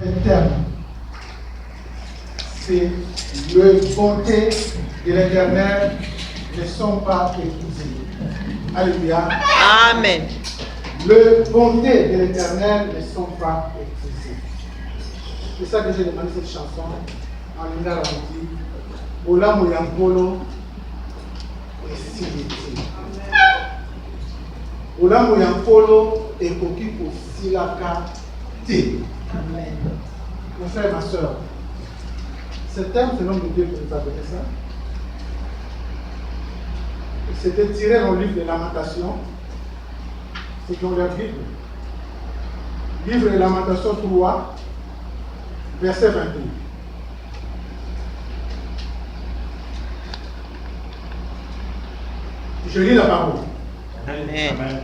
Éternel. C'est le bonté de l'Éternel ne sont pas épuisées. Alléluia. Amen. Le bonté de l'Éternel ne sont pas épuisées. C'est ça que j'ai demandé cette chanson en Linga Randi. Ola Moyampolo et Siliti. Ola Moyampolo et Koki Silaka T. Amen. Mon frère et ma soeur, ce thème, c'est l'homme de Dieu qui nous a donné ça. C'était tiré dans le livre des Lamentations. C'est dans leur Bible. Livre des Lamentations 3, verset 22. Je lis la parole. Amen.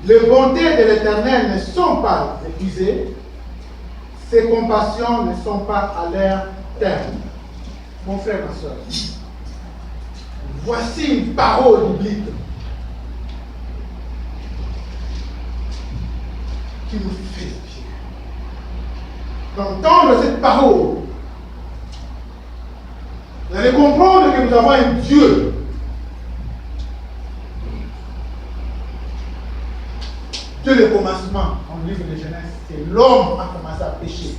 Les bontés de l'Éternel ne sont pas épuisées, ses compassions ne sont pas à leur terme. Mon frère, ma soeur, voici une parole biblique qui nous fait pied. D'entendre cette parole, vous allez comprendre que nous avons un Dieu de le commencement, dans le livre de Genèse, c'est l'homme a commencé à pécher.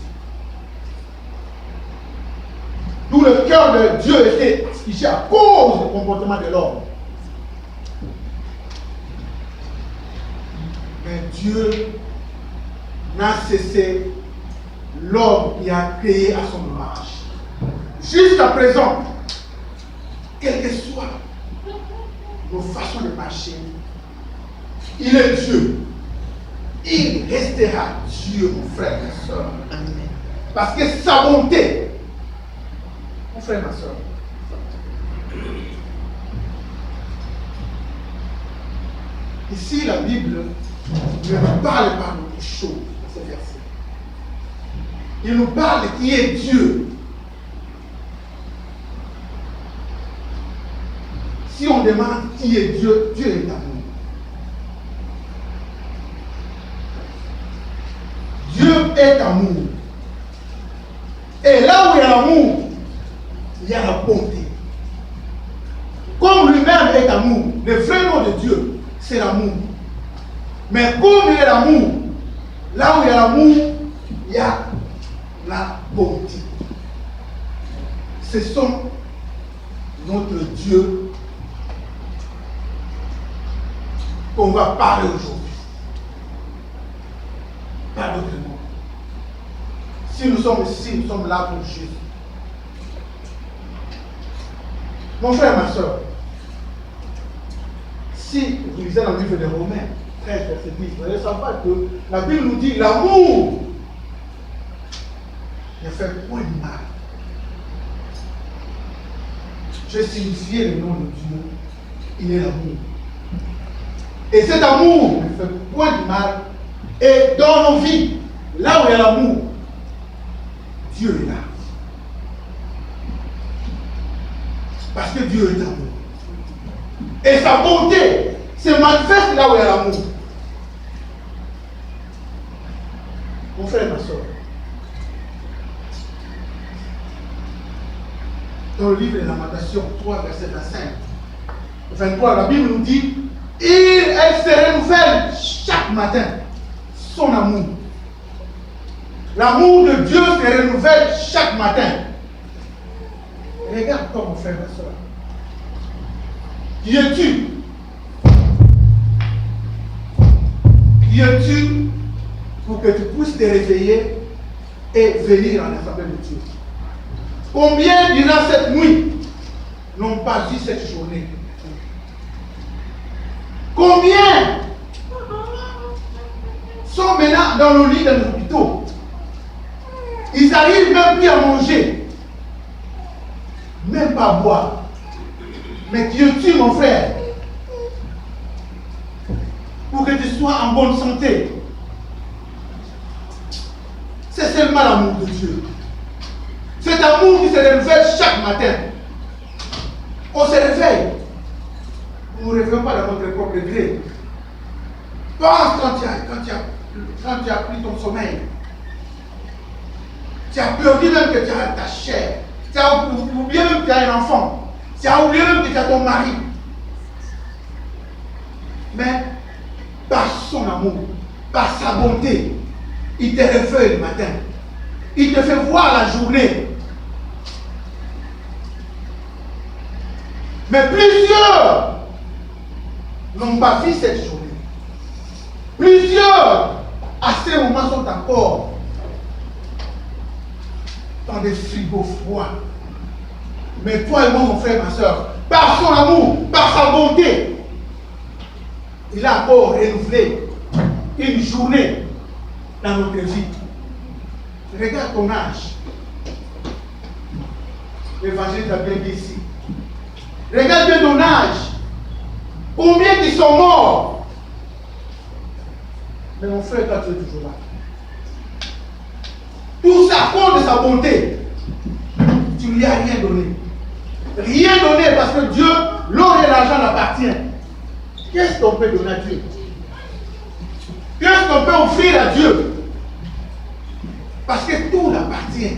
D'où le cœur de Dieu était affiché à cause du comportement de l'homme. Mais Dieu n'a cessé l'homme qui a créé à son image. Jusqu'à présent, quelles que soient nos façons de marcher, il est Dieu. Il restera Dieu, mon frère, ma soeur. Amen. Parce que sa bonté, mon frère, ma soeur, ici la Bible ne nous parle pas de choses dans ce verset. Il nous parle qui est Dieu. Si on demande qui est Dieu, Dieu est amour. Dieu est amour. Et là où il y a l'amour, il y a la bonté. Comme lui-même est amour, le vrai nom de Dieu, c'est l'amour. Mais comme il est l'amour, là où il y a l'amour, il y a la bonté. Ce sont notre Dieu qu'on va parler aujourd'hui. Pas d'autre mot. Si nous sommes ici, nous sommes là pour Jésus. Mon frère, ma soeur, si vous lisez dans le livre des Romains 13, verset 10, vous allez savoir que la Bible nous dit l'amour ne fait point de mal. J'ai signifié le nom de Dieu, il est l'amour. Et cet amour ne fait point de mal. Et dans nos vies, là où il y a l'amour, Dieu est là. Parce que Dieu est amour. Et sa bonté se manifeste là où il y a l'amour. Mon frère et ma soeur, dans le livre de Lamentations 3, verset 23, la Bible nous dit, elle se renouvelle chaque matin. Son amour. L'amour de Dieu se renouvelle chaque matin. Regarde-toi, mon frère, ma soeur. Qui es-tu? Qui es-tu pour que tu puisses te réveiller et venir en l'assemblée de Dieu? Combien durant cette nuit n'ont pas vu cette journée? Combien sont maintenant dans le lit dans les hôpitaux? Ils n'arrivent même plus à manger, même pas à boire. Mais qui es-tu, mon frère, pour que tu sois en bonne santé? C'est seulement l'amour de Dieu. Cet amour qui se renouvelle chaque matin. On se réveille. Nous ne réveillons pas dans notre propre gré. Pense quand tu as pris ton sommeil. Tu as perdu même que tu as ta chair. Tu as oublié même que tu as un enfant. Tu as oublié même que tu as ton mari. Mais par son amour, par sa bonté, il te réveille le matin. Il te fait voir la journée. Mais plusieurs n'ont pas vu cette journée. Plusieurs, à ce moment, sont encore dans des frigos froids. Mais toi et moi, mon frère, ma soeur, par son amour, par sa bonté, il a encore renouvelé une journée dans notre vie. Regarde ton âge. L'évangile t'a bien dit ici. Regarde bien ton âge. Combien qui sont morts? Mais mon frère, toi, tu es toujours là. Tout ça à cause de sa bonté. Tu ne lui as rien donné. Rien donné parce que Dieu, l'or et l'argent l'appartient. Qu'est-ce qu'on peut donner à Dieu? Qu'est-ce qu'on peut offrir à Dieu? Parce que tout l'appartient.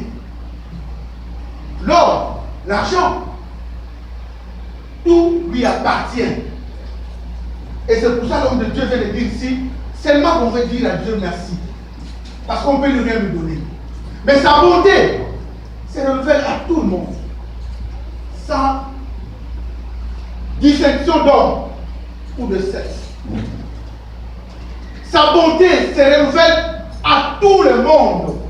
L'or, l'argent, tout lui appartient. Et c'est pour ça que l'homme de Dieu vient de dire ici, seulement qu'on veut dire à Dieu merci. Parce qu'on ne peut lui rien lui donner. Mais sa bonté, c'est renouvelle à tout le monde. Sans distinction d'homme ou de sexe. Sa bonté se renouvelle à tout le monde.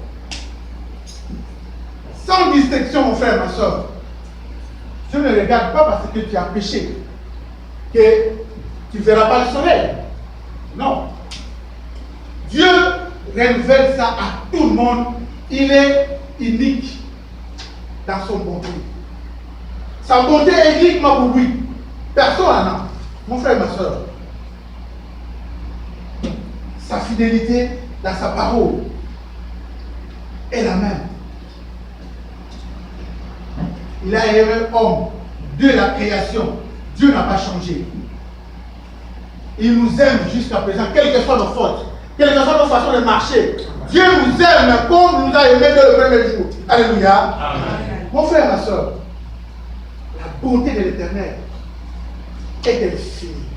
Sans distinction, mon frère, ma soeur. Dieu ne regarde pas parce que tu as péché que tu ne verras pas le soleil. Non. Dieu renouvelle ça à tout le monde. Il est unique dans son bonté. Sa bonté est uniquement pour lui. Personne n'en a. Mon frère, ma soeur. Sa fidélité dans sa parole est la même. Il a aimé l'homme de la création. Dieu n'a pas changé. Il nous aime jusqu'à présent, quelles que soient nos fautes, quelles que soient nos façons de marcher. Dieu nous aime comme il nous a aimé dès le premier jour. Alléluia. Amen. Mon frère, ma soeur, la bonté de l'Éternel est infinie.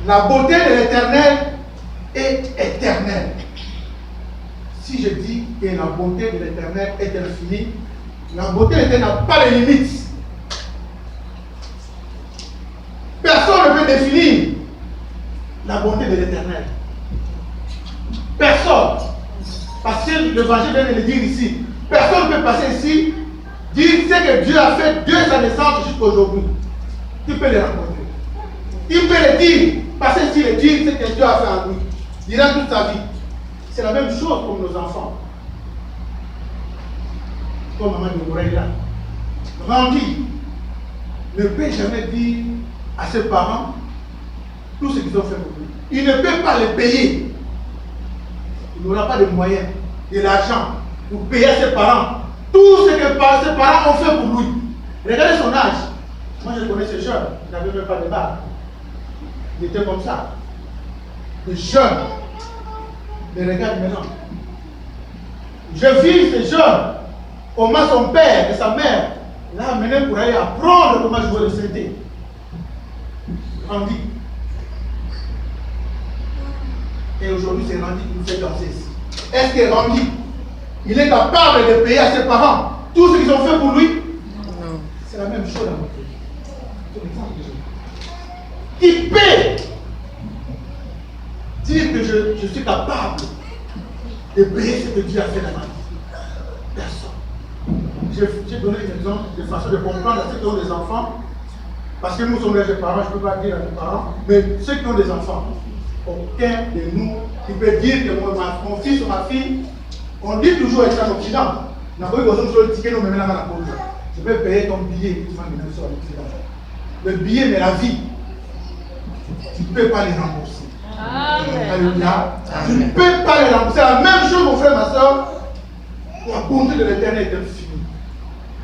La beauté de l'Éternel est éternelle. Si je dis que la bonté de l'Éternel est infinie, la beauté de l'Éternel n'a pas de limites. Personne ne peut définir la bonté de l'Éternel. Personne. Parce que l'évangile vient de le dire ici. Personne ne peut passer ici, dire ce que Dieu a fait de sa naissance jusqu'à aujourd'hui. Tu peux le rencontrer. Il peut le dire, parce que s'il le dit ce que Dieu a fait en lui, il dira toute sa vie. C'est la même chose comme nos enfants. Comme maman de l'oreille là. Maman dit, ne peut jamais dire à ses parents tout ce qu'ils ont fait pour lui. Il ne peut pas les payer. Il n'aura pas de moyens, de l'argent pour payer à ses parents tout ce que ses parents ont fait pour lui. Regardez son âge. Moi je connais ce jeune, il n'avait même pas de barbe. Il était comme ça. Le jeune. Mais regarde maintenant. Je vis ce jeune. Comment son père et sa mère l'a amené pour aller apprendre comment jouer le synthé. Randy. Et aujourd'hui, c'est Randy qui nous fait danser ici. Est-ce que Randy, il est capable de payer à ses parents tout ce qu'ils ont fait pour lui? Non. C'est la même chose dans notre vie. Qui paie? Dire que je suis capable de payer ce que Dieu a fait dans ma vie. Personne. J'ai donné une exemple de façon de comprendre à ceux qui ont des enfants. Parce que nous sommes les parents, je ne peux pas dire à mes parents, mais ceux qui ont des enfants, aucun de nous qui peut dire que mon fils ou ma fille, on dit toujours avec ça en Occident. Je peux payer ton billet pour faire une sur l'Occident. Le billet, mais la vie, tu ne peux pas les rembourser. Alléluia. Tu ne peux pas les rembourser. La même chose, mon frère, ma soeur, la bonté de l'Éternel est infinie.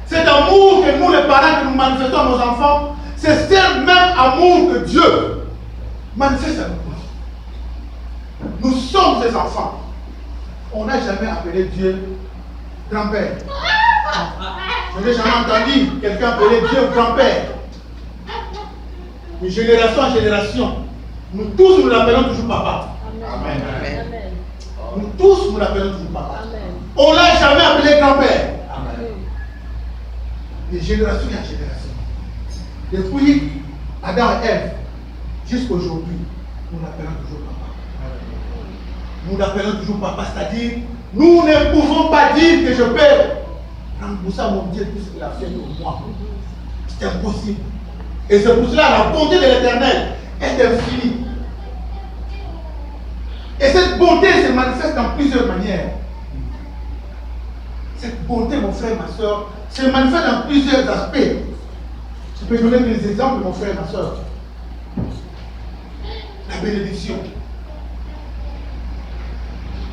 Cet amour que nous, les parents, que nous manifestons à nos enfants, c'est ce même amour que Dieu manifeste à nous. Nous sommes ses enfants. On n'a jamais appelé Dieu grand-père. Je n'ai jamais entendu quelqu'un appeler Dieu grand-père. De génération en génération, nous tous nous l'appelons toujours papa. Amen. Nous tous nous l'appelons toujours papa. Amen. On ne l'a jamais appelé grand-père. Amen. De génération en génération. Depuis Adam et Ève jusqu'à aujourd'hui, nous l'appelons toujours papa. Nous l'appelons toujours papa, c'est-à-dire, nous ne pouvons pas dire que je peux rembourser à mon Dieu tout ce qu'il a fait pour moi. C'est impossible. Et c'est pour cela la bonté de l'Éternel est infinie. Et cette bonté se manifeste dans plusieurs manières. Cette bonté, mon frère, ma soeur, se manifeste dans plusieurs aspects. Je peux donner des exemples, mon frère, ma soeur. La bénédiction.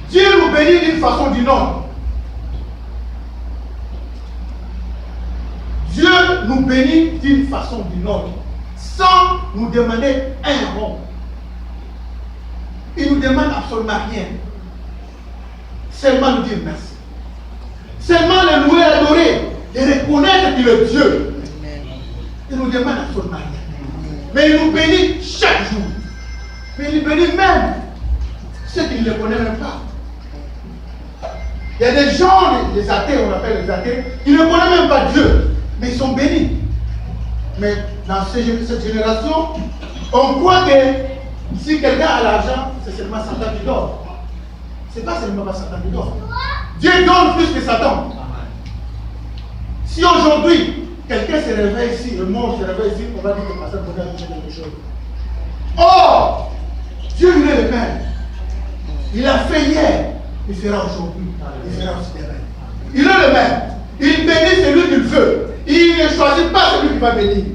Dieu nous bénit d'une façon ou d'une autre. Dieu nous bénit d'une façon ou d'une autre, sans nous demander un rond. Il ne nous demande absolument rien. Seulement nous dire merci. Seulement le louer, l'adorer, et reconnaître qu'il est Dieu. Il ne nous demande absolument rien. Mais il nous bénit chaque jour. Mais il bénit même ceux qui ne le connaissent même pas. Il y a des gens, les athées, on appelle les athées, qui ne connaissent même pas Dieu. Mais ils sont bénis. Mais dans cette génération, on croit que si quelqu'un a l'argent, c'est seulement Satan qui donne. Ce n'est pas seulement Satan qui donne. Dieu donne plus que Satan. Si aujourd'hui, quelqu'un se réveille ici, le monde se réveille ici, on va dire que Pasteur Bonheur a fait quelque chose. Or, Dieu il est le Père. Il a fait hier, il fera aujourd'hui, il fera aussi demain. Il est le même. Il bénit celui qu'il veut. Il ne choisit pas celui qui va bénir.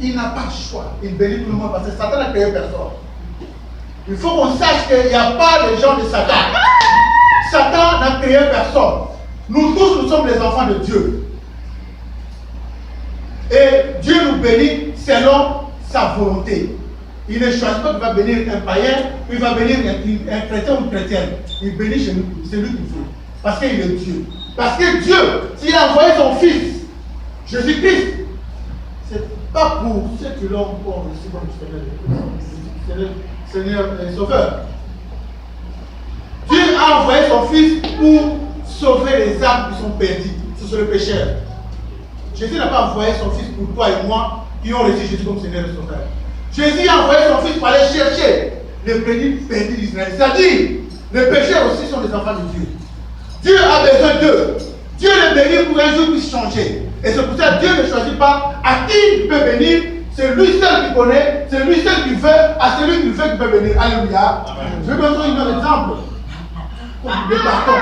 Il n'a pas de choix. Il bénit tout le monde parce que Satan n'a créé personne. Il faut qu'on sache qu'il n'y a pas de gens de Satan. Satan n'a créé personne. Nous tous, nous sommes les enfants de Dieu. Et Dieu nous bénit selon sa volonté. Il ne choisit pas qu'il va bénir un païen, il va bénir un chrétien ou une chrétienne. Il bénit celui qu'il veut. Parce qu'il est Dieu. Parce que Dieu, s'il a envoyé son Fils, Jésus-Christ, ce n'est pas pour ceux qui l'ont encore reçu comme Seigneur et Sauveur. Dieu a envoyé son Fils pour sauver les âmes qui sont perdues, sur le pécheur. Jésus n'a pas envoyé son Fils pour toi et moi qui ont reçu Jésus comme Seigneur et Sauveur. Jésus a envoyé son Fils pour aller chercher les brebis perdus d'Israël. C'est-à-dire, les pécheurs aussi sont des enfants de Dieu. Dieu a besoin d'eux. Dieu les bénit pour un jour puisse changer. Et c'est pour ça que Dieu ne choisit pas à qui il peut bénir. C'est lui seul qui connaît, c'est lui seul qui veut, à celui qui veut qu'il peut bénir. Alléluia. Je vais vous donner un autre exemple. Le pardon.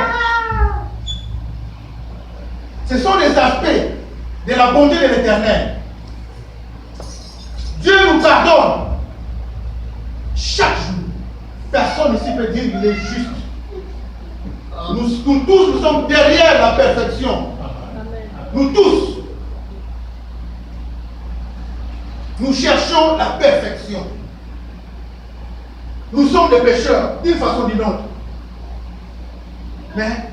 Ce sont des aspects de la bonté de l'Éternel. Dieu nous pardonne chaque jour. Personne ici peut dire qu'il est juste. Nous tous, nous sommes derrière la perfection. Nous tous. Nous cherchons la perfection. Nous sommes des pécheurs, d'une façon ou d'une autre. Mais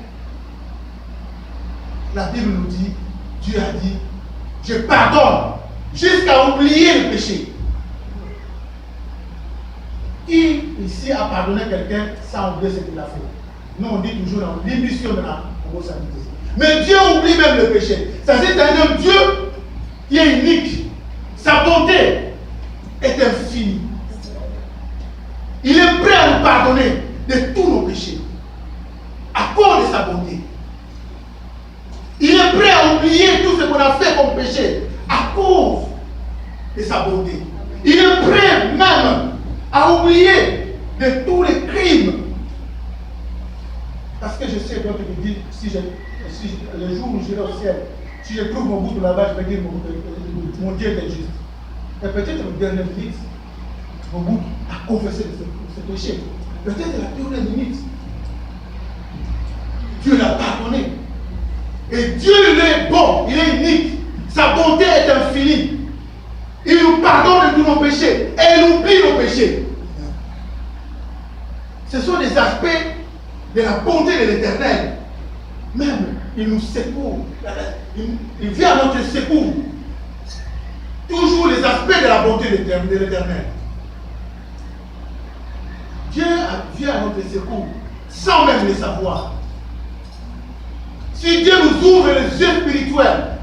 la Bible nous dit, Dieu a dit, je pardonne jusqu'à oublier le péché. Qui ici a pardonné quelqu'un sans oublier ce qu'il a fait? Nous on dit toujours dans l'émission de la homosexualité. Mais Dieu oublie même le péché. Ça c'est un homme Dieu qui est unique. Sa bonté est infinie. Il est prêt à nous pardonner de tous nos péchés à cause de sa bonté. Il est prêt à oublier tout ce qu'on a fait comme péché à cause de sa bonté. Il est prêt même à oublier de tous les crimes. Parce que je sais, donc il me dit, le jour où j'irai au ciel, si je trouve mon bout là-bas, je vais dire mon Dieu est juste. Et peut-être la dernière minute, mon bout a confessé ce péché. Peut-être la dernière minute, Dieu l'a pardonné. Et Dieu, il est bon, il est unique. Sa bonté est infinie. Il nous pardonne de tous nos péchés et il oublie nos péchés. Ce sont des aspects de la bonté de l'Éternel, même il nous secoue. Il vient à notre secours. Toujours les aspects de la bonté de l'Éternel. Dieu vient à notre secours sans même le savoir. Si Dieu nous ouvre les yeux spirituels,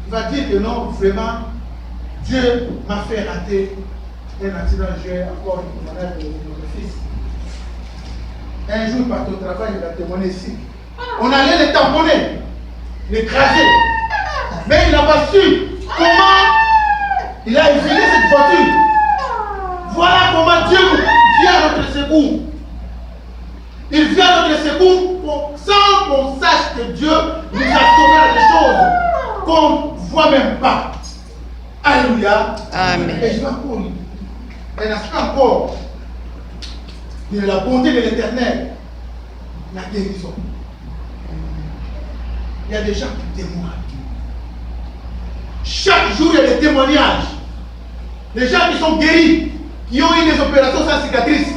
il va dire que non, vraiment, Dieu m'a fait rater un accident. J'ai encore une témoignage de notre fils. Un jour, par ton travail, il a témoigné ici. On allait le tamponner, l'écraser. Mais il n'a pas su comment il a évité cette voiture. Voilà comment Dieu vient à notre secours. Il vient à notre secours sans qu'on sache que Dieu nous a sauvé des choses qu'on ne voit même pas. Alléluia. Amen. Et je vais encore un aspect encore de la bonté de l'Éternel, la guérison. Il y a des gens qui témoignent. Chaque jour, il y a des témoignages. Des gens qui sont guéris, qui ont eu des opérations sans cicatrice.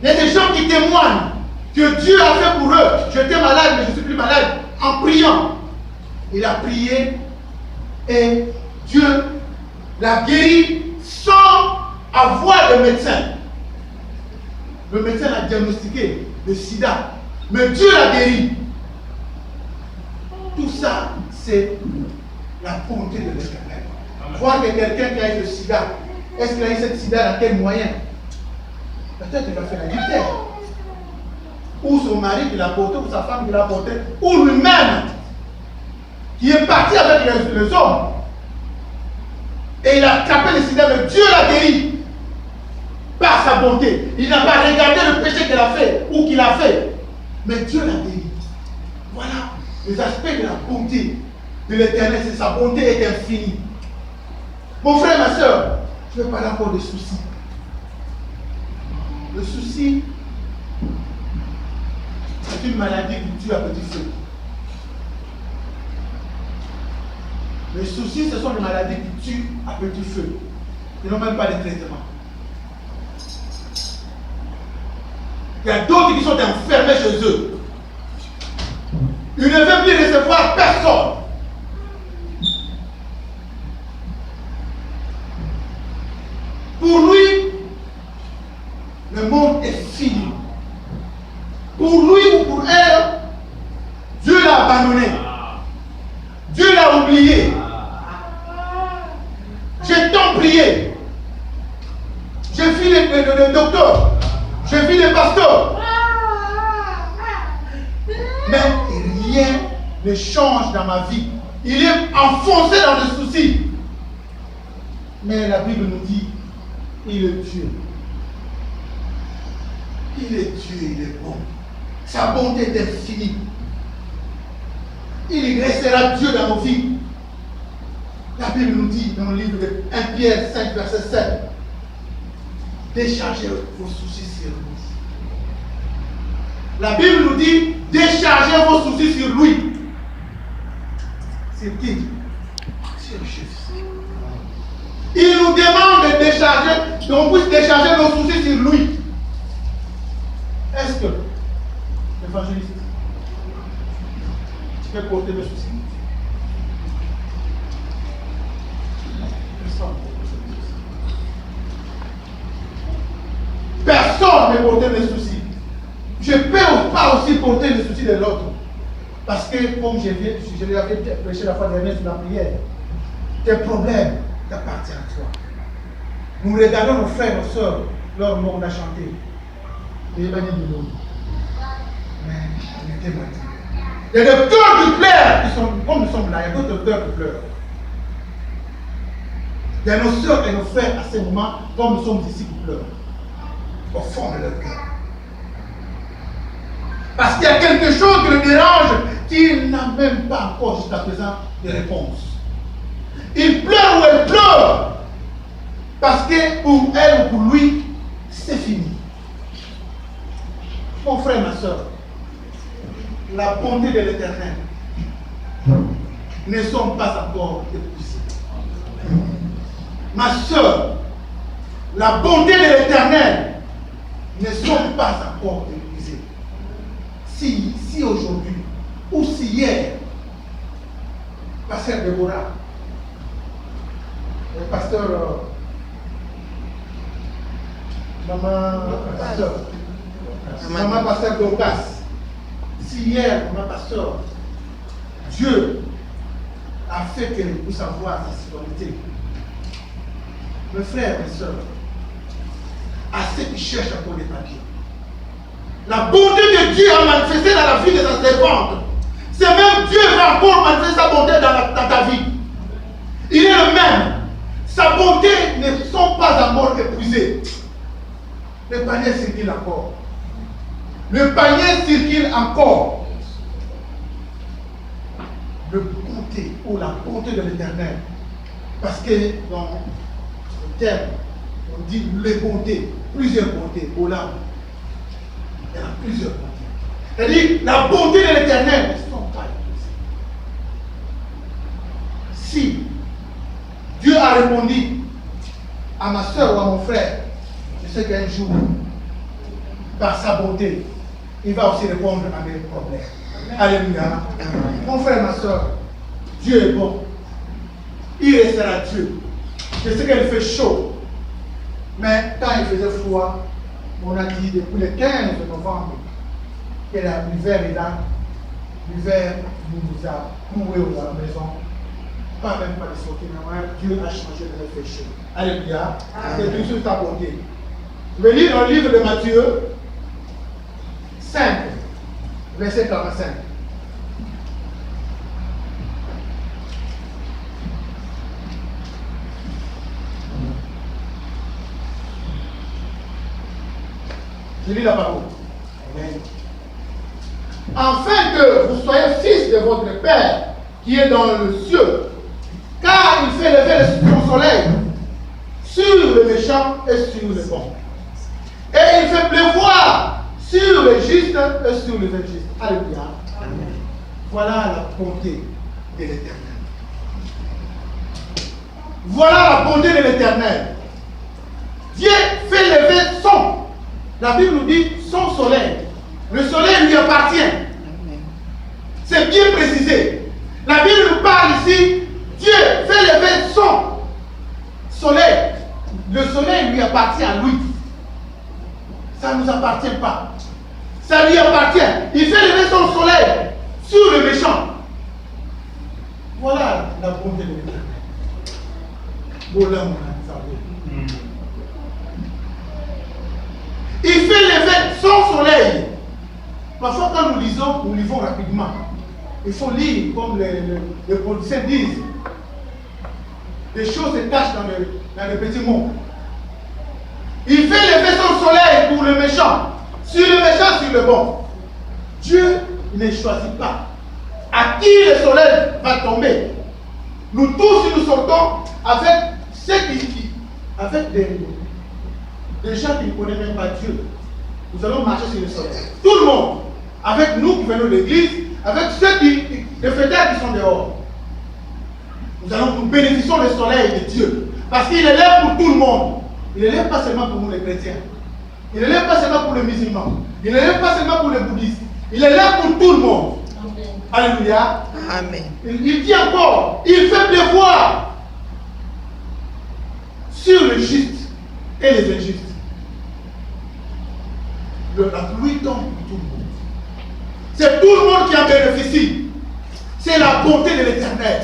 Il y a des gens qui témoignent que Dieu a fait pour eux. J'étais malade, mais je ne suis plus malade. En priant, il a prié et Dieu l'a guéri sans avoir de médecin. Le médecin a diagnostiqué le sida, mais Dieu l'a guéri. Tout ça, c'est la bonté de l'Éternel. Voir que quelqu'un qui a eu le sida, est-ce qu'il a eu cette sida dans quel moyen? Peut-être qu'il a fait la militaire. Ou son mari qui l'a porté, ou sa femme qui l'a porté, ou lui-même qui est parti avec les hommes. Et il a attrapé le sida, mais Dieu l'a guéri par sa bonté. Il n'a pas regardé le péché qu'il a fait ou qu'il a fait, mais Dieu l'a guéri. Voilà les aspects de la bonté de l'Éternel. C'est sa bonté est infinie. Mon frère, ma soeur, je vais parler encore des soucis. Le souci, c'est une maladie qui tue à petit feu. Les soucis, ce sont des maladies qui tuent à petit feu. Ils n'ont même pas de traitement. Il y a d'autres qui sont enfermés chez eux. Ils ne veulent plus recevoir personne. Pour lui, le monde est fini. Pour lui ou pour elle, Dieu l'a abandonné. Dieu l'a oublié. J'ai tant prié. J'ai vu le docteur. J'ai vu le pasteur. Mais rien ne change dans ma vie. Il est enfoncé dans le souci. Mais la Bible nous dit, il est Dieu. Il est Dieu, il est bon. Sa bonté est infinie. Il restera Dieu dans nos vies. La Bible nous dit dans le livre de 1 Pierre 5, verset 7, déchargez vos soucis sur lui. La Bible nous dit, déchargez vos soucis sur lui. C'est qui? C'est le Jésus. Il nous demande de décharger, qu'on puisse décharger nos soucis sur lui. Est-ce que, évangéliste, tu peux porter mes soucis? Personne ne peut porter mes soucis. Je ne peux pas aussi porter les soucis de l'autre. Parce que, comme je l'avais prêché la fois dernière sur la prière, tes problèmes t'appartiennent à toi. Nous regardons nos frères et nos soeurs, leur nom on a chanté. Les évangiles du monde. Mais on était moitié. Il y a des cœurs qui pleurent, qui sont, comme nous sommes là, il y a d'autres cœurs qui pleurent. Il y a nos soeurs et nos frères à ce moment, comme nous sommes ici, qui pleurent. Au fond de leur cœur. Parce qu'il y a quelque chose qui le dérange, qu'il n'a même pas encore jusqu'à présent de réponse. Il pleure ou elle pleure. Parce que pour elle ou pour lui, c'est fini. Mon frère, ma soeur, la bonté de l'Éternel ne sont pas encore épuisées. Ma soeur, la bonté de l'Éternel ne sont pas encore épuisés. Si aujourd'hui, ou si hier, pasteur Déborah, le pasteur, maman pasteur Dorcas, si hier, maman pasteur, Dieu a fait qu'elle puisse avoir sa citoyenneté. Mes frères et sœurs, à ceux qui cherchent encore des papiers, la bonté de Dieu a manifesté dans la vie de sa servante. C'est même Dieu va encore manifester sa bonté dans ta vie. Il est le même. Sa bonté ne sont pas encore épuisées. Le panier circule encore. Le panier circule encore. Le bonté ou la bonté de l'Éternel. Parce que dans le terme, on dit les bontés, plusieurs bontés. Au là, il y en a plusieurs bontés. C'est-à-dire, la bonté de l'Éternel ne sont pas épuisées. Si Dieu a répondu à ma soeur ou à mon frère, je sais qu'un jour, par sa bonté, il va aussi répondre à mes problèmes. Alléluia. Mon frère, ma soeur, Dieu est bon. Il restera Dieu. Je sais qu'il fait chaud. Mais quand il faisait froid, on a dit depuis le 15 novembre que l'hiver est là. L'hiver nous a cloués à la maison. Pas même pas de sortir, mais Dieu a changé de notre chaud. Alléluia. C'est toujours ta bonté. Je vais lire dans le livre de Matthieu 5, verset 45. Je lis la parole. Amen. Afin que vous soyez fils de votre Père qui est dans le ciel, car il fait lever son soleil sur le méchant et sur le bon. Et il fait pleuvoir sur les justes et sur les injustes. Alléluia. Amen. Voilà la bonté de l'Éternel. Voilà la bonté de l'Éternel. Dieu fait lever son. La Bible nous dit son soleil. Le soleil lui appartient. C'est bien précisé. La Bible nous parle ici. Dieu fait lever son soleil. Le soleil lui appartient à lui. Ça ne nous appartient pas. Ça lui appartient. Il fait lever son soleil sur le méchant. Voilà la bonté de l'Éternel. Voilà mon ami. Il fait lever son soleil. Parfois, quand nous lisons, nous lisons rapidement. Il faut lire comme les politiciens disent. Les choses se cachent dans les petits mots. Il fait lever son soleil pour le méchant. Sur le méchant, sur le bon. Dieu ne choisit pas à qui le soleil va tomber. Nous tous, si nous sortons avec ceux avec des gens qui ne connaissent même pas Dieu, nous allons marcher sur le soleil. Tout le monde, avec nous qui venons de l'église, avec ceux les fêtards qui sont dehors. Nous bénéficions du soleil de Dieu. Parce qu'il est là pour tout le monde. Il est là pas seulement pour nous les chrétiens. Il est là pas seulement pour les musulmans. Il est là pas seulement pour les bouddhistes. Il est là pour tout le monde. Amen. Alléluia. Amen. Il dit encore, il fait pleuvoir sur les justes et les injustes. La pluie tombe pour tout le monde. C'est tout le monde qui en bénéficie. C'est la bonté de l'Éternel.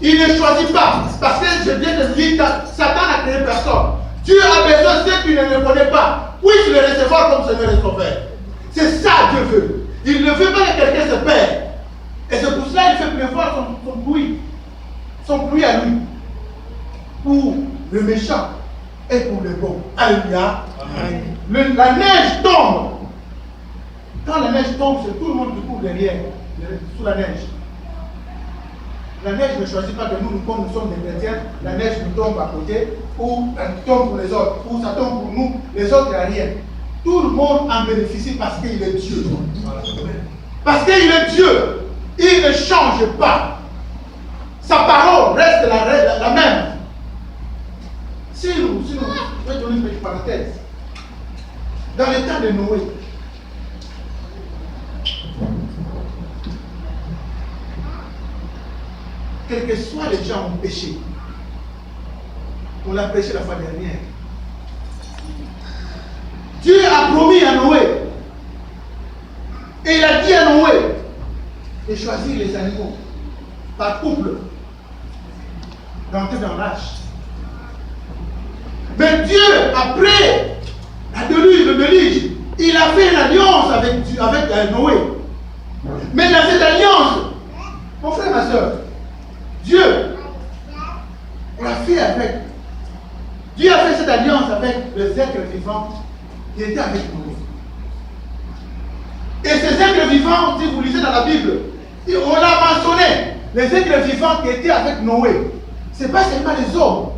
Il ne choisit pas. Parce que je viens de dire, Satan n'a créé personne. Dieu a besoin de ceux qui ne le connaissent pas, puissent le recevoir comme Seigneur et Sauveur. C'est ça Dieu veut. Il ne veut pas que quelqu'un se perde. Et c'est pour cela qu'il fait pleuvoir son pluie à lui. Pour le méchant et pour le bon. Alléluia. La neige tombe. Quand la neige tombe, c'est tout le monde qui court derrière, sous la neige. La neige ne choisit pas de nous, comme nous sommes des chrétiens. La neige nous tombe à côté, ou elle tombe pour les autres, ou ça tombe pour nous, les autres, il n'y a rien. Tout le monde en bénéficie parce qu'il est Dieu. Parce qu'il est Dieu. Il ne change pas. Sa parole reste la même. Si nous, je vais donner une petite parenthèse. Dans le temps de Noé, quels que soient les gens ont péché. On l'a péché la fois dernière. Dieu a promis à Noé, et il a dit à Noé de choisir les animaux par couple, d'entrer dans l'arche. Mais Dieu, après le déluge, il a fait une alliance avec Noé. Mais dans cette alliance, mon frère, ma soeur, Dieu a fait cette alliance avec les êtres vivants qui étaient avec Noé. Et ces êtres vivants, si vous lisez dans la Bible, on a mentionné les êtres vivants qui étaient avec Noé. Ce n'est pas seulement les hommes.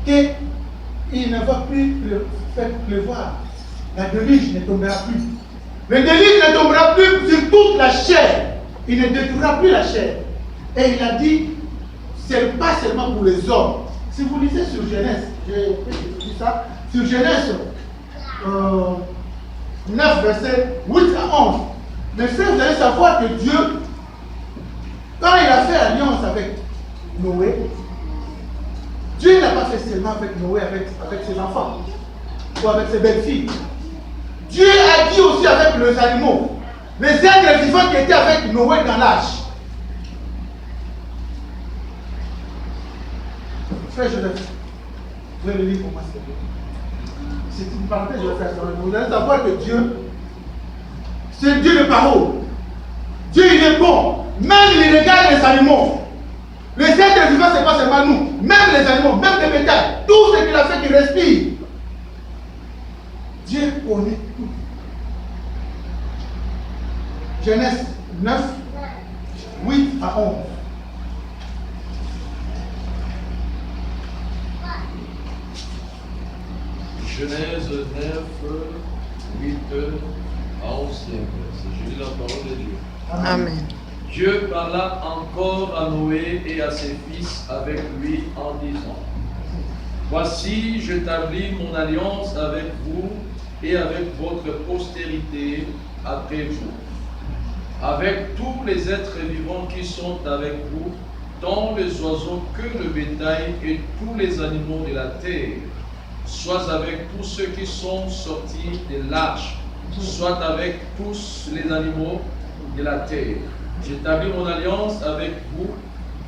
qu'il ne va plus faire pleuvoir. La déluge ne tombera plus. Le déluge ne tombera plus sur toute la chair. Il ne détruira plus la chair. Et il a dit, ce n'est pas seulement pour les hommes. Si vous lisez sur Genèse, j'ai dit ça, sur Genèse 9, versets 8 à 11. Mais frère, vous allez savoir que Dieu, quand il a fait alliance avec Noé, Dieu n'a pas fait seulement avec Noé, avec ses enfants, ou avec ses belles-filles. Dieu a dit aussi avec les animaux, les êtres vivants qui étaient avec Noé dans l'arche. Frère Joseph, je vais le lire pour moi, s'il vous plaît. C'est une parenthèse, je vais faire ça. Vous allez savoir que Dieu, c'est Dieu de parole. Dieu, il est bon. Même il regarde les animaux. Les êtres vivants, ce n'est pas seulement nous. Même les animaux, même les bétails. Tout ce qu'il a fait qui respire. Dieu connaît tout. Genèse 9, 8 à 11. Genèse 9, 8 à 11. Je lis la parole de Dieu. Amen. Dieu parla encore à Noé et à ses fils avec lui en disant: Voici, j'établis mon alliance avec vous et avec votre postérité après vous, avec tous les êtres vivants qui sont avec vous, tant les oiseaux que le bétail et tous les animaux de la terre, soit avec tous ceux qui sont sortis de l'arche, soit avec tous les animaux de la terre. J'établis mon alliance avec vous.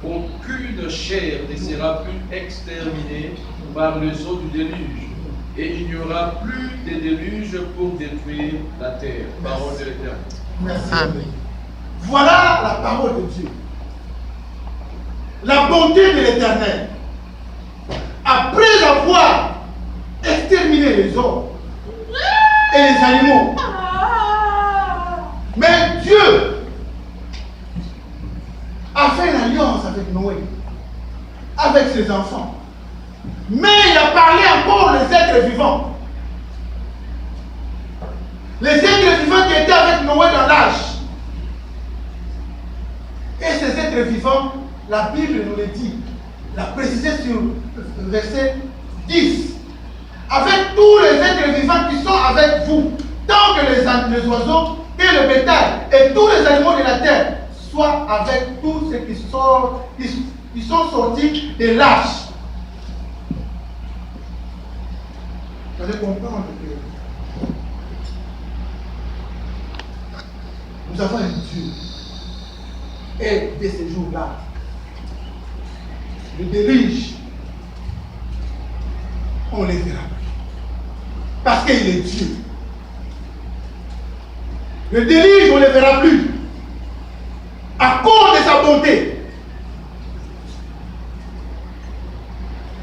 Aucune chair ne sera plus exterminée par les eaux du déluge, et il n'y aura plus de déluge pour détruire la terre. Parole de l'Éternel. Merci. Amen. Voilà la parole de Dieu. La bonté de l'Éternel. Après avoir exterminé les hommes et les animaux, mais Dieu a fait une alliance avec Noé, avec ses enfants. Mais il a parlé encore aux êtres vivants. Les êtres vivants qui étaient avec Noé dans l'arche. Et ces êtres vivants, la Bible nous le dit, l'a précisé sur verset 10. Avec tous les êtres vivants qui sont avec vous, tant que les oiseaux et le bétail et tous les animaux de la terre, soit avec tous ceux qui sont sortis de l'arche. Vous allez comprendre que nous avons un Dieu. Et de ces jours-là, le déluge, on ne les verra plus. Parce qu'il est Dieu. Le déluge, on ne les verra plus. À cause de sa bonté,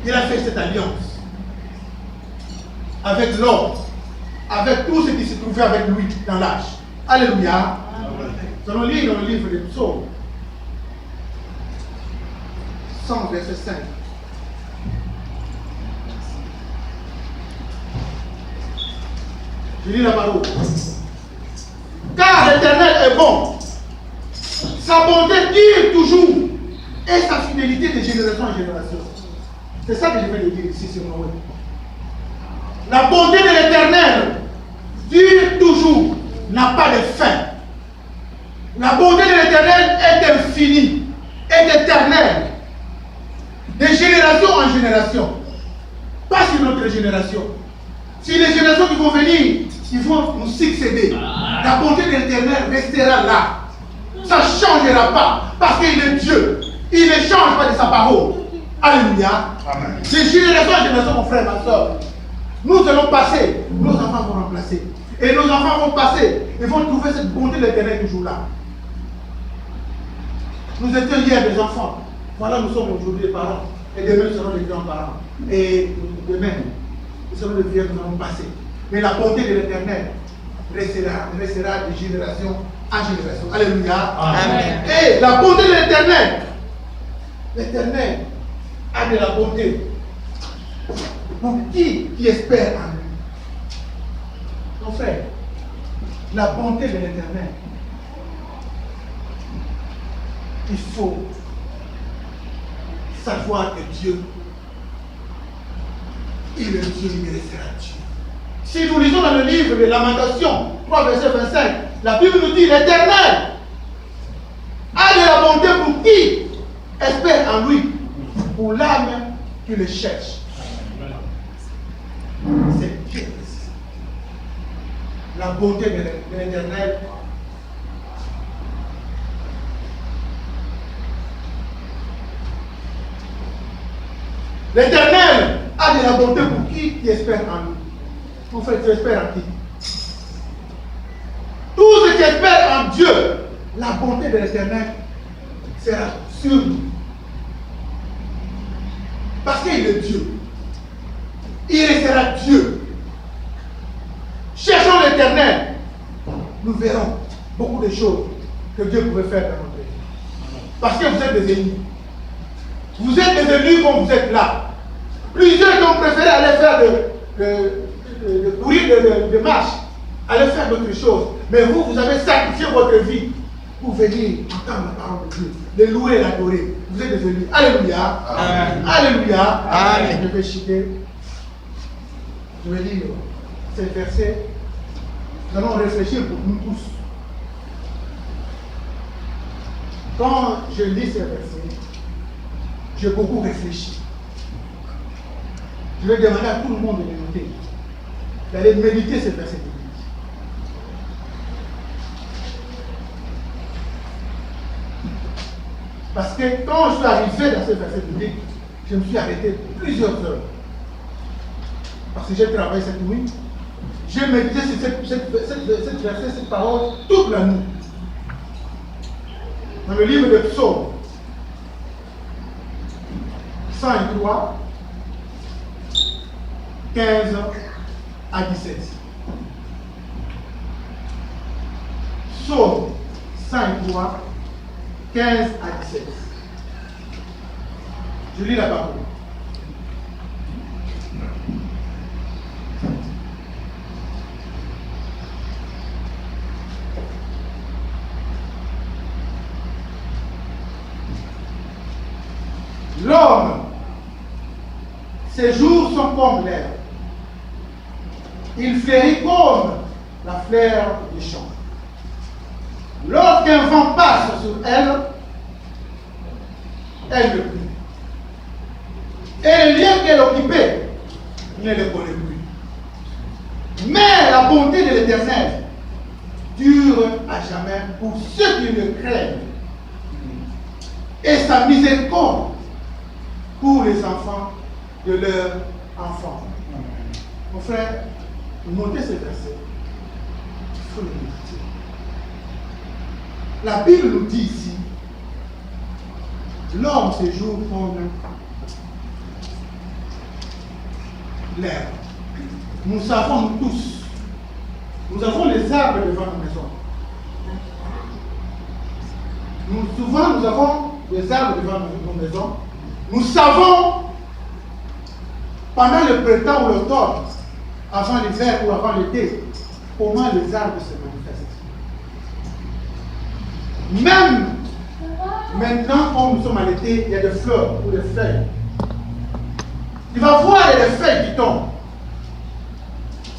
il a fait cette alliance avec l'homme, avec tous ceux qui se trouvaient avec lui dans l'arche. Alléluia. Nous allons lire dans le livre des Psaumes, 100, verset 5. Je lis la parole. Car l'Éternel est bon. Sa bonté dure toujours et sa fidélité de génération en génération. C'est ça que je vais le dire ici sur Noé. La bonté de l'Éternel dure toujours, n'a pas de fin. La bonté de l'Éternel est infinie, est éternelle. De génération en génération. Pas sur notre génération. Si les générations qui vont venir, ils vont nous succéder. La bonté de l'Éternel restera là. Ça ne changera pas. Parce qu'il est Dieu. Il ne change pas de sa parole. Alléluia. Amen. De génération en génération, mon frère, ma soeur. Nous allons passer. Nos enfants vont remplacer. Et nos enfants vont passer. Ils vont trouver cette bonté de l'Éternel toujours là. Nous étions hier des enfants. Voilà, nous sommes aujourd'hui des parents. Et demain, nous serons des grands-parents. Et demain, nous serons des vieux, nous allons passer. Mais la bonté de l'Éternel restera de génération en génération. Alléluia. Amen. Et la bonté de l'Éternel, l'Éternel a de la bonté pour qui espère en lui. Mon frère, la bonté de l'Éternel, il faut savoir que Dieu, il est Dieu, il restera Dieu. Si nous lisons dans le livre de Lamentations, 3 verset 25, la Bible nous dit l'Éternel a de la bonté pour qui espère en lui, pour l'âme qui le cherche. C'est bien. La bonté de l'Éternel. L'Éternel a de la bonté pour qui espère en lui. Mon frère, tu espères en qui? Tous ceux qui espèrent en Dieu, la bonté de l'Éternel sera sur nous. Parce qu'il est Dieu. Il restera Dieu. Cherchons l'Éternel. Nous verrons beaucoup de choses que Dieu pouvait faire dans notre vie. Parce que vous êtes des ennemis. Vous êtes des ennemis comme vous êtes là. Plusieurs qui ont préféré aller faire de marche, aller faire d'autres choses. Mais vous, vous avez sacrifié votre vie pour venir entendre la parole de Dieu, les louer et l'adorer. Vous êtes des ennemis. Alléluia. Amen. Alléluia. Amen. Je vais citer. Je vais lire ces versets. Nous allons réfléchir pour nous tous. Quand je lis ces versets, j'ai beaucoup réfléchi. Je vais demander à tout le monde de les noter, d'aller méditer ces versets bibliques. Parce que quand je suis arrivé dans ces versets bibliques, je me suis arrêté plusieurs heures. Parce que j'ai travaillé cette nuit. J'ai médité sur cette verset, cette parole, toute la nuit. Dans le livre de Psaume 103, 15 à 17. Psaume 103, 15 à 17. Je lis la parole. L'homme, ses jours sont comme l'herbe. Il fleurit comme la fleur du champ. Lorsqu'un vent passe sur elle, elle le plie. Et le lieu qu'elle occupait ne le connaît plus. Mais la bonté de l'Éternel dure à jamais pour ceux qui le craignent. Et sa miséricorde pour les enfants de leurs enfants. Mon frère, notez ce verset. Il faut le méditer. La Bible nous dit ici, l'homme séjourne comme l'herbe. Nous savons, nous tous, nous avons les arbres devant nos maisons. Souvent, nous avons des arbres devant nos maisons. Nous savons, pendant le printemps ou l'automne, avant l'hiver ou avant l'été, comment les arbres se manifestent. Même maintenant, quand nous sommes à l'été, il y a des fleurs ou des feuilles. Tu vas voir, il y a des feuilles qui tombent.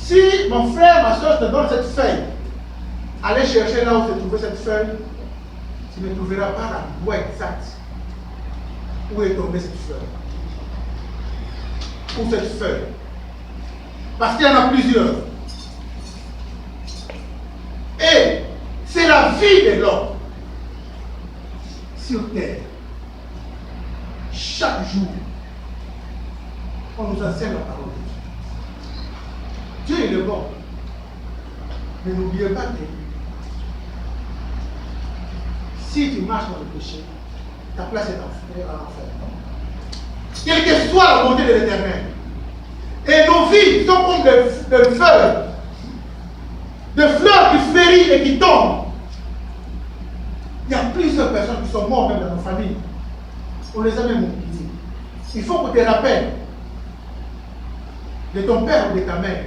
Si mon frère, ma soeur te donne cette feuille, allez chercher là où se trouvait cette feuille, tu ne trouveras pas la boîte exacte où est tombée cette fleur. Ou cette feuille. Parce qu'il y en a plusieurs. Et c'est la vie de l'homme sur terre. Chaque jour, on nous enseigne la parole de Dieu. Dieu est le bon. Mais n'oubliez pas que si tu marches dans le péché, ta place est en enfer. Quelle que soit la bonté de l'Éternel. Et nos vies sont comme des feuilles. Des fleurs qui fleurissent et qui tombent. Il y a plusieurs personnes qui sont mortes même dans nos familles. On les a même oubliées. Il faut qu'on te rappelle de ton père ou de ta mère.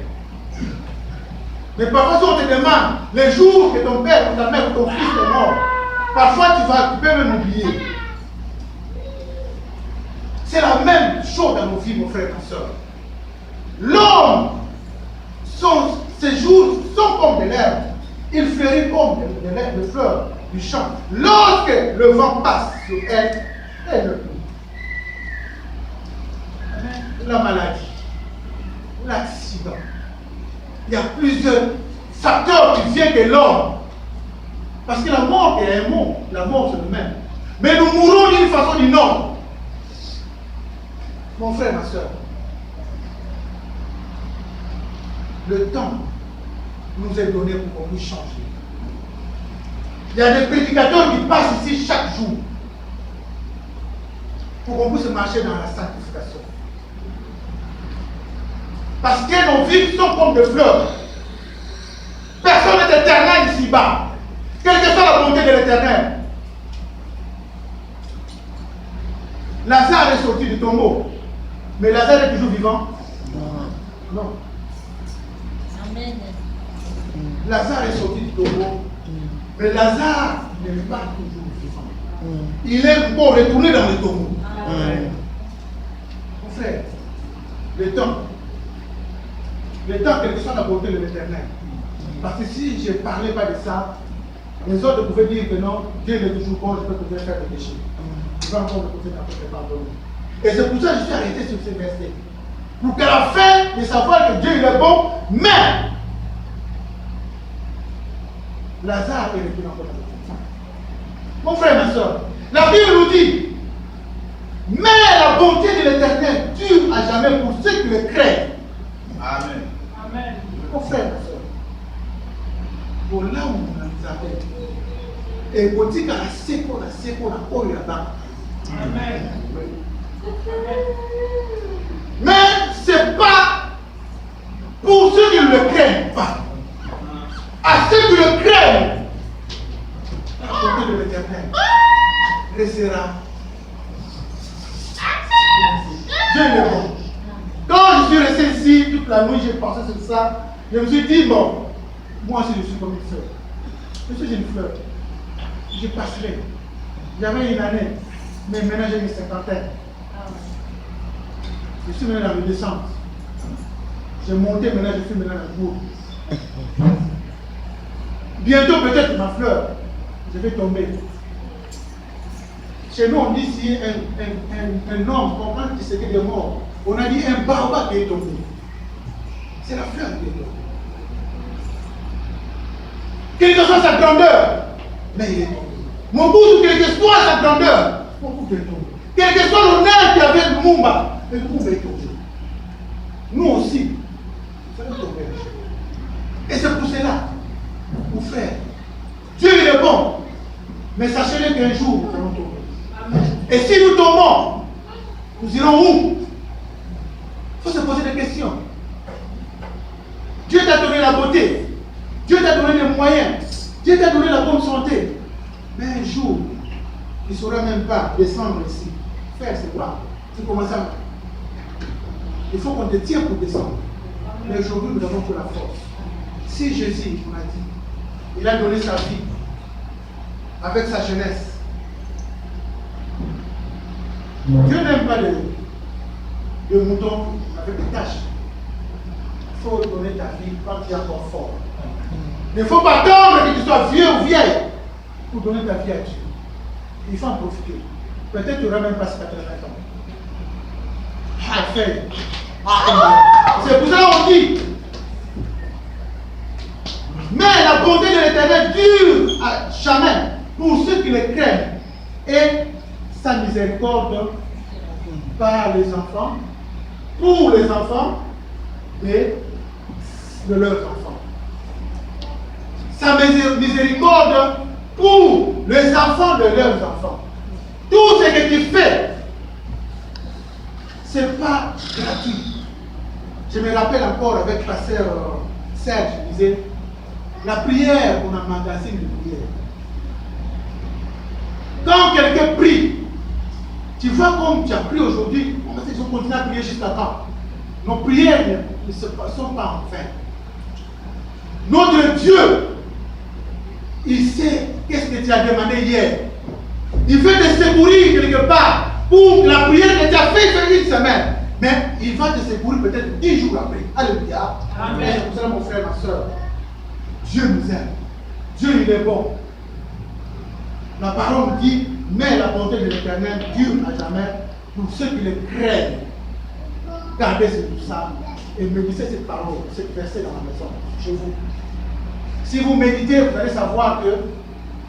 Mais parfois, si on te demande les jours que ton père ou ta mère ou ton fils est mort, parfois tu peux même oublier. C'est la même chose dans nos vies, mon frère et ma soeur. L'homme, ses jours sont comme de l'herbe. Il fleurit comme des fleurs du champ. Lorsque le vent passe sur elle, elle ne pleut. La maladie, l'accident. Il y a plusieurs facteurs qui viennent de l'homme. Parce que la mort est un mot. La mort, c'est le même. Mais nous mourrons d'une façon ou d'une autre. Mon frère, ma soeur, le temps nous est donné pour qu'on puisse changer. Il y a des prédicateurs qui passent ici chaque jour pour qu'on puisse marcher dans la sanctification. Parce que nos vies sont comme des fleurs. Personne n'est éternel ici-bas. Quelle que soit la bonté de l'Éternel. Lazare est sorti du tombeau. Mais Lazare est toujours vivant? Non. Amen. Lazare est sorti du tombeau. Mais Lazare n'est pas toujours vivant. Il est encore retourné dans le tombeau. Mon frère, le temps, quelle que soit la bonté de l'Éternel. Parce que si je ne parlais pas de ça, les autres pouvaient dire que non, Dieu est toujours bon, je peux toujours faire des péchés. Je vais encore me poser la pardon. Et c'est pour ça que je suis arrêté sur ces versets. Pour qu'à la fin de savoir que Dieu il est bon, mais Lazare est retourné encore dans le tombeau. Mon frère, ma soeur, la Bible nous dit, mais la bonté de l'Éternel dure à jamais pour ceux qui le craignent. Amen. Amen. Mon frère, ma soeur, pour là où on nous appelle, et pour dire qu'à la seconde, on est là-bas. Amen. Mais ce n'est pas pour ceux qui ne le craignent pas. À ceux qui le craignent, la bonté de l'Éternel restera. Dieu est bon. Quand je suis resté ici toute la nuit, j'ai pensé sur ça. Je me suis dit, bon, moi aussi je suis comme une fleur. Je suis une fleur. Je passerai. J'avais une année, mais maintenant j'ai une cinquantaine. Je suis maintenant dans le descente. J'ai monté, maintenant je suis maintenant dans le bout. Bientôt peut-être ma fleur, je vais tomber. Chez nous on dit si un homme comprend que c'est des morts, on a dit un barba qui est tombé. C'est la fleur qui est tombée. Quelle que soit sa grandeur, mais il est tombé. Mon bout, quelle que soit sa grandeur, mon bout est tombé. Quel que soit l'honneur qu'il y avait de Mumba, le bout est tombé. Nous aussi, nous allons tomber. Et c'est pour cela, mon frère, Dieu il est bon, mais sachez-le qu'un jour nous allons tomber. Amen. Et si nous tombons, nous irons où? Il faut se poser des questions. Dieu t'a donné la beauté, Dieu t'a donné les moyens, Dieu t'a donné la bonne santé. Mais un jour, il ne saura même pas descendre ici. Frère, c'est quoi? C'est comment ça? Il faut qu'on te tire pour descendre. Mais aujourd'hui, nous avons pour la force. Si Jésus, on a dit, il a donné sa vie avec sa jeunesse. Dieu n'aime pas les moutons avec des taches. il faut donner ta vie quand tu es encore fort. Il ne faut pas attendre que tu sois vieux ou vieille pour donner ta vie à Dieu. Il faut en profiter. Peut-être que tu n'auras même pas 80 ans. Parfait. C'est pour ça qu'on dit. Mais la bonté de l'Éternel dure à jamais pour ceux qui le craignent. Et sa miséricorde par les enfants, pour les enfants de leurs enfants. Sa miséricorde pour les enfants de leurs enfants. Tout ce que tu fais, ce n'est pas gratuit. Je me rappelle encore avec pasteur Serge, je disais, la prière, on a un magasin de prière. Quand quelqu'un prie, tu vois comme tu as prié aujourd'hui, on va continuer à prier jusqu'à quand? Nos prières ne sont pas en vain. Notre Dieu, il sait qu'est-ce que tu as demandé hier. Il veut te secourir quelque part pour la prière que tu as faite une semaine. Mais il va te secourir peut-être 10 jours après. Alléluia. Amen. C'est pour cela, mon frère, ma soeur, Dieu nous aime. Dieu, il est bon. La parole dit, mais la bonté de l'Éternel dure à jamais pour ceux qui le craignent. Gardez tout ça et méditez cette parole, cette verset dans la maison, chez vous. Si vous méditez, vous allez savoir que,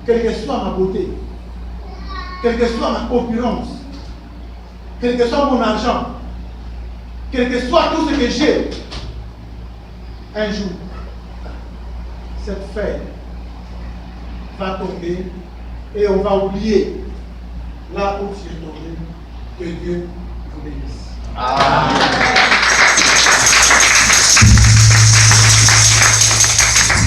quelle que soit ma beauté, quelle que soit ma opulence, quel que soit mon argent, quel que soit tout ce que j'ai, un jour, cette feuille va tomber et on va oublier là où tu es tombé. Que Dieu vous bénisse. Amen.